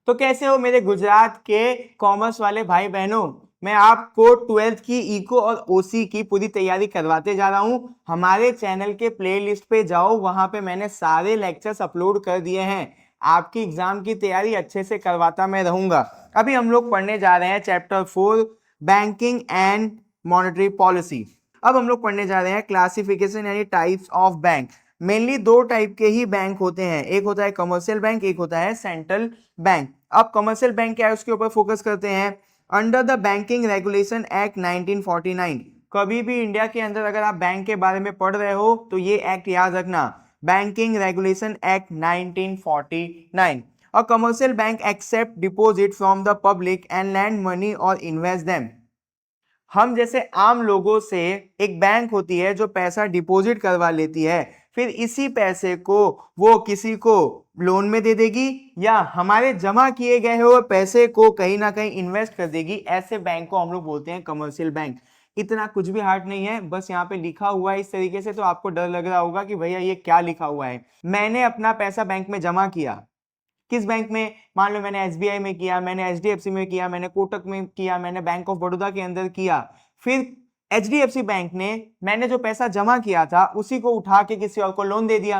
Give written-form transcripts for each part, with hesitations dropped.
तो कैसे हो मेरे गुजरात के कॉमर्स वाले भाई बहनों। मैं आपको 12th की इको और ओसी की पूरी तैयारी करवाते जा रहा हूं। हमारे चैनल के प्लेलिस्ट पे जाओ, वहां पे मैंने सारे लेक्चर्स अपलोड कर दिए हैं। आपकी एग्जाम की तैयारी अच्छे से करवाता मैं रहूंगा। अभी हम लोग पढ़ने जा रहे हैं chapter 4, banking and monetary policy. अब हम लोग पढ़ने जा रहे हैं क्लासिफिकेशन यानी टाइप्स ऑफ बैंक। मेनली दो टाइप के ही बैंक होते हैं, एक होता है कमर्शियल बैंक, एक होता है सेंट्रल बैंक। अब कमर्शियल बैंक क्या है उसके ऊपर फोकस करते हैं। Under the banking regulation act 1949, कभी भी इंडिया के अंदर अगर आप बैंक के बारे में पढ़ रहे हो तो ये एक्ट याद रखना, banking regulation act 1949। A commercial bank accept deposit from the public and lend money और इन्वेस्ट देम। हम जैसे आम लोगों से एक बैंक होती है जो पैसा डिपॉजिट करवा लेती है, फिर इसी पैसे को वो किसी को लोन में दे देगी या हमारे जमा किए गए हुए पैसे को कहीं ना कहीं इन्वेस्ट कर देगी। ऐसे बैंक को हम लोग बोलते हैं कमर्शियल बैंक। इतना कुछ भी हार्ड नहीं है, बस यहाँ पे लिखा हुआ है इस तरीके से तो आपको डर लग रहा होगा कि भैया ये क्या लिखा हुआ है। मैंने अपना पैसा बैंक में जमा किया, किस बैंक में, मान लो मैंने एसबीआई में किया, मैंने एचडीएफसी में किया, मैंने कोटक में किया, मैंने बैंक ऑफ बड़ौदा के अंदर किया। फिर एचडीएफसी बैंक ने मैंने जो पैसा जमा किया था उसी को उठा के किसी और को लोन दे दिया।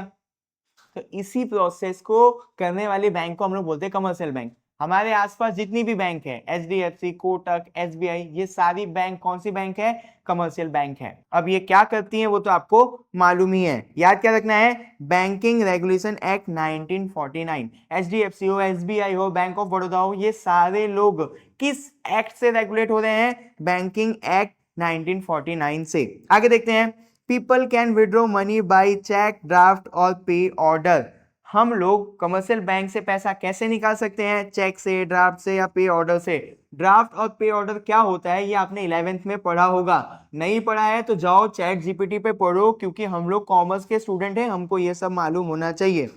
तो इसी प्रोसेस को करने वाले बैंक को हम लोग बोलते हैं कमर्शियल बैंक। हमारे आसपास जितनी भी बैंक है, एचडीएफसी, कोटक, एसबीआई, ये सारी बैंक कौन सी बैंक है, कमर्शियल बैंक है। अब ये क्या करती हैं वो तो आपको मालूम ही है, याद क्या रखना है, बैंकिंग रेगुलेशन एक्ट 1949। एचडीएफसी हो, एसबीआई हो, बैंक ऑफ बड़ौदा हो, ये सारे लोग किस एक्ट से रेगुलेट हो रहे हैं, बैंकिंग एक्ट 1949 से। आगे देखते हैं, people can withdraw money by cheque, draft और पे ऑर्डर। हम लोग कमर्शियल बैंक से पैसा कैसे निकाल सकते हैं, चेक से, ड्राफ्ट से या पे ऑर्डर से। ड्राफ्ट और पे ऑर्डर क्या होता है ये आपने 11th में पढ़ा होगा, नहीं पढ़ा है तो जाओ चैट जीपीटी पे पढ़ो, क्योंकि हम लोग कॉमर्स के स्टूडेंट हैं, हमको ये सब मालूम होना चाहिए।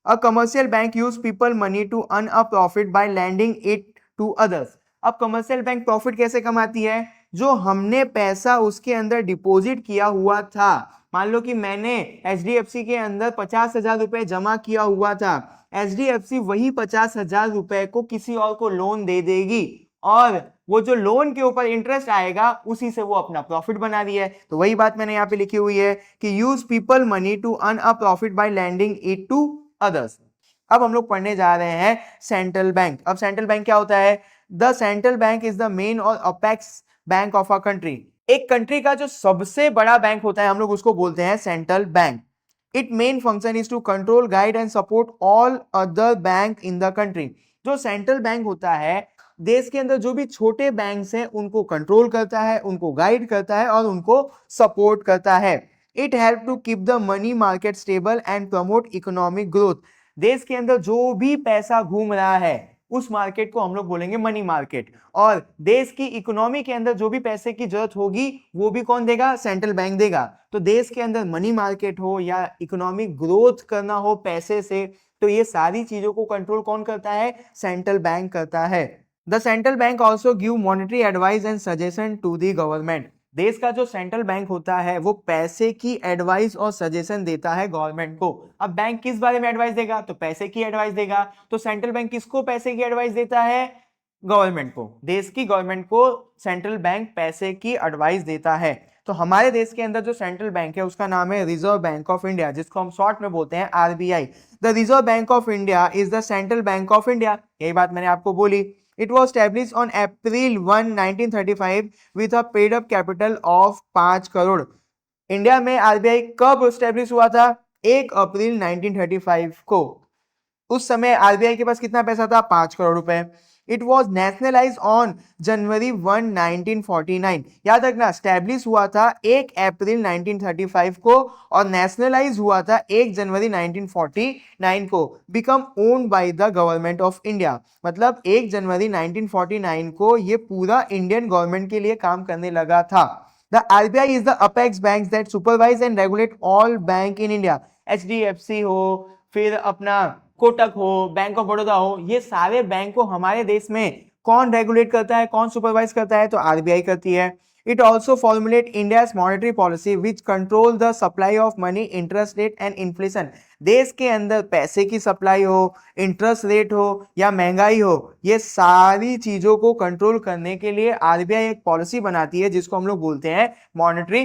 A commercial bank use people money to earn a profit by lending it to others. अब कमर्शियल बैंक प्रॉफिट कैसे कमाती है, जो हमने पैसा उसके अंदर डिपॉजिट किया हुआ था, मान लो कि मैंने एचडीएफसी के अंदर 50,000 रुपए जमा किया हुआ था, एचडीएफसी वही 50,000 रुपए को किसी और को लोन दे देगी और वो जो लोन के ऊपर इंटरेस्ट आएगा उसी से वो अपना प्रॉफिट बना रही है। तो वही बात मैंने यहाँ पे लिखी हुई है कि use people money to earn a profit by lending it to others. अब हम लोग पढ़ने जा रहे हैं सेंट्रल बैंक। अब सेंट्रल बैंक क्या होता है, the central bank is the main और apex bank of a country. एक कंट्री का जो सबसे बड़ा बैंक होता है हम लोग उसको बोलते हैं central bank. It main function is to control, guide and support all other bank in the country. जो सेंट्रल बैंक होता है देश के अंदर जो भी छोटे बैंक्स हैं उनको कंट्रोल करता है, उनको गाइड करता है और उनको सपोर्ट करता है। It help to keep the money market stable and promote economic growth. देश के अंदर जो भी पैसा घूम रहा है उस मार्केट को हम लोग बोलेंगे मनी मार्केट, और देश की इकोनॉमी के अंदर जो भी पैसे की जरूरत होगी वो भी कौन देगा, सेंट्रल बैंक देगा। तो देश के अंदर मनी मार्केट हो या इकोनॉमिक ग्रोथ करना हो पैसे से, तो ये सारी चीजों को कंट्रोल कौन करता है, सेंट्रल बैंक करता है। The central bank also give monetary advice and suggestion to the government. देश का जो सेंट्रल बैंक होता है वो पैसे की एडवाइस और सजेशन देता है गवर्नमेंट को। अब बैंक किस बारे में एडवाइस देगा, तो पैसे की एडवाइस देगा। तो सेंट्रल बैंक किसको पैसे की एडवाइस देता है, गवर्नमेंट को। देश की गवर्नमेंट को सेंट्रल बैंक पैसे की एडवाइस देता है। तो हमारे देश के अंदर जो सेंट्रल बैंक है उसका नाम है रिजर्व बैंक ऑफ इंडिया, जिसको हम शॉर्ट में बोलते हैं RBI. The reserve bank of India is the central bank of India. यही बात मैंने आपको बोली। It was established on April 1, 1935 with a paid up capital of 5 crore. India में आरबीआई कब स्टैब्लिश हुआ था, 1 अप्रैल 1935 को। उस समय आरबीआई के पास कितना पैसा था, 5 करोड़ रुपए। It was nationalise on January 1, 1949। याद रखना, स्टैब्लिश हुआ था 1 अप्रैल 1935 को और नेशनलाइज हुआ था 1 जनवरी 1949 को। Become owned by the government of India, मतलब 1 जनवरी 1949 को ये पूरा इंडियन गवर्नमेंट के लिए काम करने लगा था। The RBI is the apex banks that supervise and regulate all bank in India। HDFC हो, फिर अपना कोटक हो, बैंक ऑफ बड़ौदा हो, ये सारे बैंक को हमारे देश में कौन रेगुलेट करता है, कौन सुपरवाइज करता है, तो आरबीआई करती है। It also formulate India's monetary policy which control the supply of money, interest rate and inflation. देश के अंदर पैसे की सप्लाई हो, इंटरेस्ट रेट हो या महंगाई हो, ये सारी चीजों को कंट्रोल करने के लिए आरबीआई एक पॉलिसी बनाती है जिसको हम लोग बोलते हैं मॉनेटरी